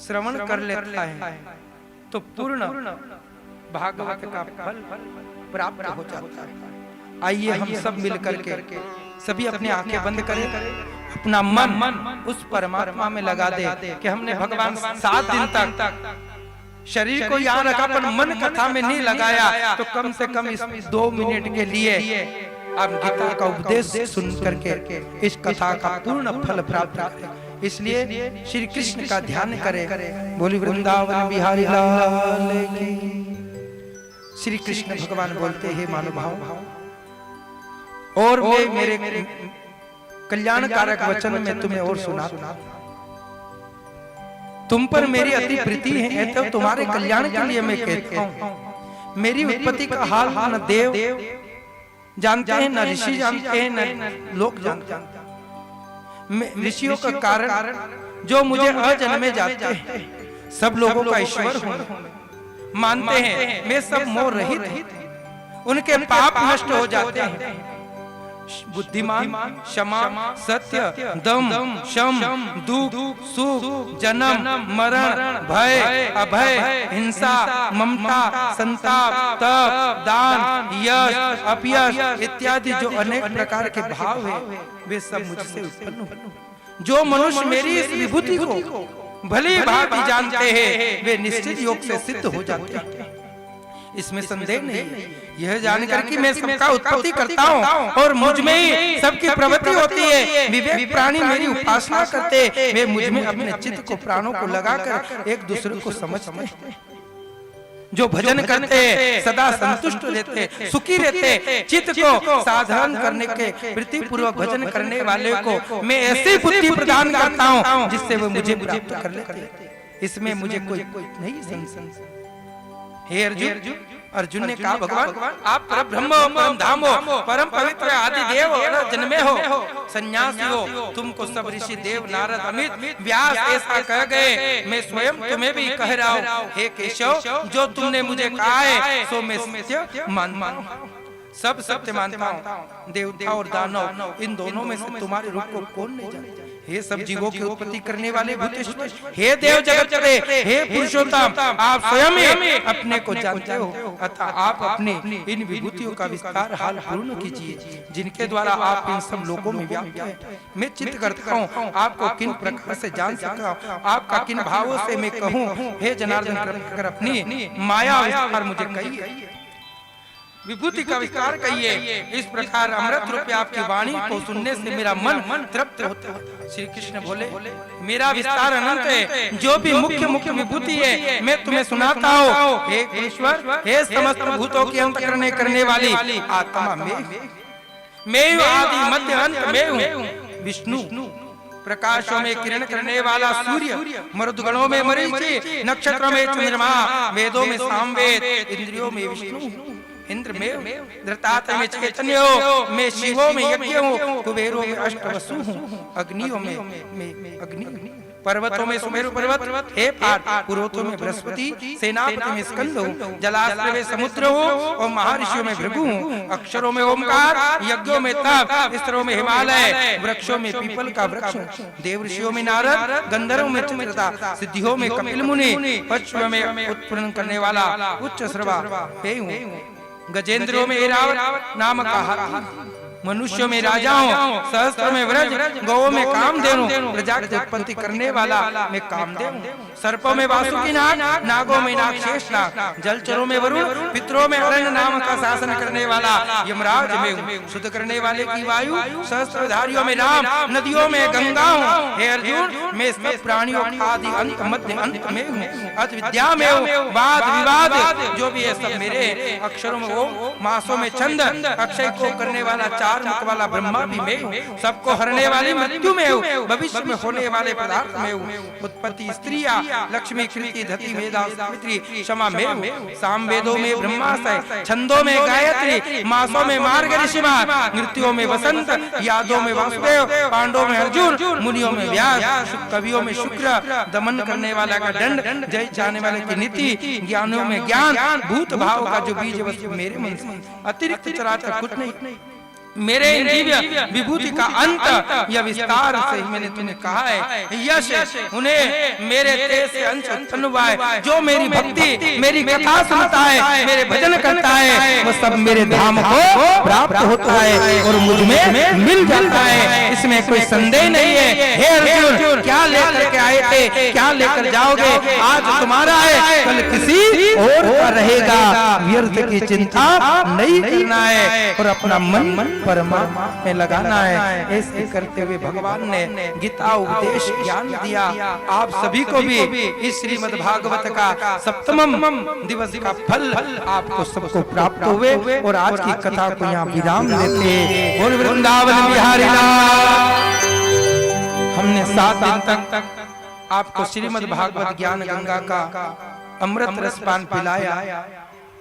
श्रवण कर लेता है तो पूर्ण भागवत का फल प्राप्त हो जाता है। आइए हम सब मिल करके सभी अपनी आंखें बंद करें, अपना मन उस परमात्मा में लगा दे कि हमने भगवान 7 दिन तक शरीर को यहाँ रखा पर मन कथा में नहीं लगाया, तो कम से कम इस 2 मिनट के लिए आप गीता का उपदेश सुन करके इस कथा का पूर्ण फल प्राप्त करें। इसलिए श्री कृष्ण का ध्यान करें। बोली वृंदावन बिहारी लाल की। श्री कृष्ण भगवान बोलते हैं महानुभाव, और मैं मेरे कल्याणकारक वचन में तुम्हें और सुनाता, तुम पर मेरी अति प्रीति है तो तुम्हारे कल्याण के लिए मैं कहता हूँ। मेरी उत्पत्ति का हाल न देव जानते हैं, न ऋषि जानते हैं, न लोग जानते हैं। ऋषियों का कारण जो मुझे अजन्मे जाते हैं, सब लोगों का ईश्वर हूँ मानते हैं। मैं सब मोह रहित, उनके पाप नष्ट हो जाते हैं। बुद्धिमान, क्षमा, सत्य, दम, शम, दुख, सुख, जन्म, मरण, भय, अभय, हिंसा, ममता, संताप, तप, दान, यश, अपयश इत्यादि जो अनेक प्रकार के भाव है, वे सब मुझसे उत्पन्न हुए। जो मनुष्य मेरी इस विभूति को भली भांति जानते हैं, वे निश्चित योग से सिद्ध हो जाते हैं। इसमें संदेह नहीं। यह जानकर कि मैं सबका उत्पत्ति करता हूँ और मुझ में ही सबकी प्रवृत्ति होती है। विवेक प्राणी मेरी उपासना करते, वे मुझ में अपने चित्त को, प्राणों को लगाकर एक दूसरे को समझते हैं। जो भजन करते सदा संतुष्ट रहते, सुखी रहते, चित्त को साधन करने के प्रीति पूर्वक भजन करने वाले को मैं ऐसी बुद्धि प्रदान करता हूँ जिससे वो मुझे प्राप्त कर लेते। इसमें मुझे कोई नहीं संशय। हे अर्जुन, अर्जुन ने कहा भगवान आप परम ब्रह्म हो, परम धाम हो, परम पवित्र आदि देव हो, जन्मे हो, सन्यासी हो। तुमको सब ऋषि, देव, नारद, अमित, व्यास ऐसा कह गए, मैं स्वयं तुम्हें भी कह रहा हूँ। हे केशव, जो तुमने मुझे कहा है सो मैं सत्य मानता हूँ, सब सत्य मानता हूँ। देवता और दानव इन दोनों में से तुम्हारे रूप को कौन नहीं जानता। हे सब जीवों की उत्पत्ति करने वाले भूतेश्वर, हे देव जगत चले, हे पुरुषोत्तम, आप स्वयं ही अपने को जानते हो, अतः आप अपनी इन विभूतियों का विस्तार हाल पूर्ण कीजिए, जिनके द्वारा आप इन सब लोगों में व्याप्त हैं। मैं चिंत करता हूँ आपको किन प्रकार से जान सका, आपका किन भावों से मैं कहूँ। हे जनार्दन, कृपा कर अपनी माया विस्तार मुझे कहिए, विभूति का विस्तार कहिए। इस प्रकार अमृत रूपी आपकी वाणी को सुनने से मेरा मन तृप्त होता है। श्री कृष्ण बोले, मेरा विस्तार अनंत है, जो भी मुख्य विभूति है मैं तुम्हें सुनाता हूँ। हे ईश्वर, हे समस्त भूतों की अंत करने वाली आत्मा मैं हूँ, आदि मध्य अंत मैं हूँ। विष्णु, प्रकाशों में किरण करने वाला सूर्य, मरुदगणों में मरीचि, नक्षत्रों में चंद्रमा, वेदों में सामवेद, इंद्रियों में विष्णु, इंद्र में, धृतात्र में चैतन्य हो, मैं शिवों में यज्ञ हूँ, कुबेरों में अष्टवसु हूँ, अग्नियों में अग्नि, पर्वतों में सुमेरु पर्वत, हे पार्थ, पुरोहितों में बृहस्पति, सेनापति में स्कंद हूँ, जलाशय में समुद्र हूँ और महर्षियों में भृगु हूँ, अक्षरों में ओमकार, यज्ञों में तप, स्तरों में हिमालय, वृक्षों में पीपल का वृक्ष, देव ऋषियों में नारद, गंधर्वों में चित्रता, सिद्धियों में कपिल मुनि, पशुओं में उत्पन्न करने वाला उच्च श्रवा हे हूँ, गजेंद्रों में ऐरावत नाम का हाथी, मनुष्यों में राजा हूँ, सहस्त्र में व्रज, गौ में कामधेनु, प्रजा की उत्पत्ति करने वाला मैं कामदेव हूँ, सर्पों में वासुकी नाग, नागों में नाग शेष नाग, जलचरों में वरुण, पितरों में अरण्य नाम का शासन करने वाला यमराज में हूँ, शुद्ध करने वाले की वायु, सहस्त्रधारियों में राम, नदियों में गंगा हूँ। हे अर्जुन, मैं सब प्राणियों आदि अंत मध्य अंत में हूँ, अत विद्या में हूँ, वाद विवाद जो भी है सब मेरे, अक्षरों में ओम, मासों में चंद, अक्षय को करने वाला चार मुख वाला ब्रह्मा भी मैं हूँ, सबको हरने वाली मृत्यु में हूँ, भविष्य में होने वाले पदार्थ में हूँ, उत्पत्ति स्त्रिया, लक्ष्मी, कृति, धति, मेधा, सावित्री, क्षमा में हूँ, सामवेदों में ब्रह्माशय, छंदों में गायत्री, मासों में मार्गशीर्ष, नृत्यों में वसंत, यादों में वासुदेव, पांडवों में अर्जुन, मुनियों में व्यास, कवियों में शुक्र, दमन करने वाला का दंड, जय चाहने वाले की नीति, ज्ञानों में ज्ञान, भूत भाव का जो बीज वस्तु मेरे मन से, अतिरिक्त चराचर कुछ नहीं। मेरे इन दिव्य विभूति का अंत यह विस्तार से ही मैंने तुम्हें कहा है। यश उन्हें मेरे तेज से अंश उत्पन्न हुआ है। जो मेरी भक्ति मेरी कथा सुनता है, मेरे भजन करता है, वो सब मेरे धाम को प्राप्त होता है और मुझ में मिल जाता है। इसमें कोई संदेह नहीं है। हे अर्जुन, क्या लेकर के आए थे, क्या लेकर जाओगे? आज तुम्हारा है, कल किसी और का रहेगा। व्यर्थ की चिंता नहीं करना है और अपना मन परमात्मा में लगाना है। ऐसे करते हुए भगवान ने गीता उपदेश ज्ञान दिया। आप सभी को भी इस श्रीमद् भागवत का सप्तमम दिवस का फल आपको सबको प्राप्त हुए और आज की कथा को यहाँ विराम देते। बोल वृंदावन बिहारी लाल। हमने 7 दिन तक आपको श्रीमद् भागवत ज्ञान गंगा का अमृत रसपान पिलाया।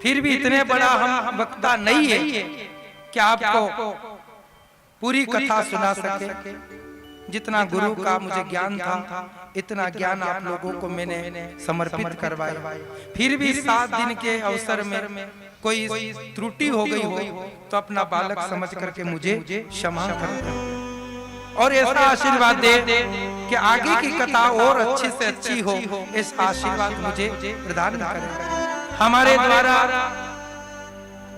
फिर भी इतने बड़ा हम वक्ता नहीं है कि आपको पूरी कथा सुना सके। जितना गुरु का मुझे ज्ञान था, इतना ज्ञान आप लोगों को मैंने समर्पित करवाया। फिर भी 7 दिन के अवसर में कोई त्रुटि हो गई हो तो अपना बालक समझ करके मुझे क्षमा कर और ऐसा आशीर्वाद दे कि आगे की कथा और अच्छी से अच्छी हो। ऐसा आशीर्वाद मुझे प्रदान करें। हमारे द्वारा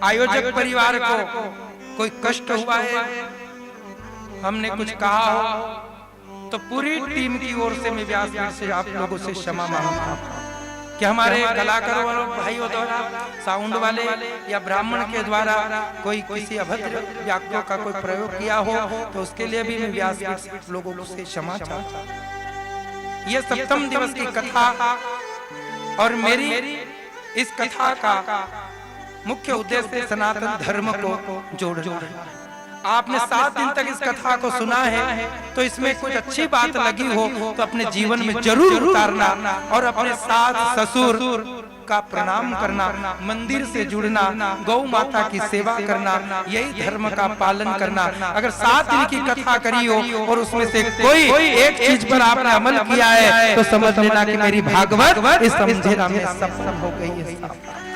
आयोजक परिवार को कोई कष्ट हुआ है, हमने कुछ कहा हो तो पूरी टीम की ओर से मैं व्यासपीठ से आप लोगों से क्षमा मांगता हूं कि हमारे कलाकारों वालों भाइयों द्वारा, साउंड वाले या ब्राह्मण के द्वारा कोई किसी अभद्र वाक्यों का कोई प्रयोग किया हो तो उसके लिए भी मैं व्यासपीठ लोगों से क्षमा चाहता हूं। ये सप्तम दिवस की कथा और मेरी इस कथा का मुख्य उद्देश्य सनातन धर्म को जोड़ना है। आपने 7 दिन तक इस कथा को सुना है तो इसमें कुछ अच्छी बात लगी हो तो अपने जीवन में जरूर उतारना और अपने सास ससुर का प्रणाम करना, मंदिर से जुड़ना, गौ माता की सेवा करना, यही धर्म का पालन करना। अगर 7 दिन की कथा करी हो और उसमें से कोई एक चीज पर आपने अमल किया है तो समझ लेना कि मेरी भागवत इस समझेरा में सफल हो गई है।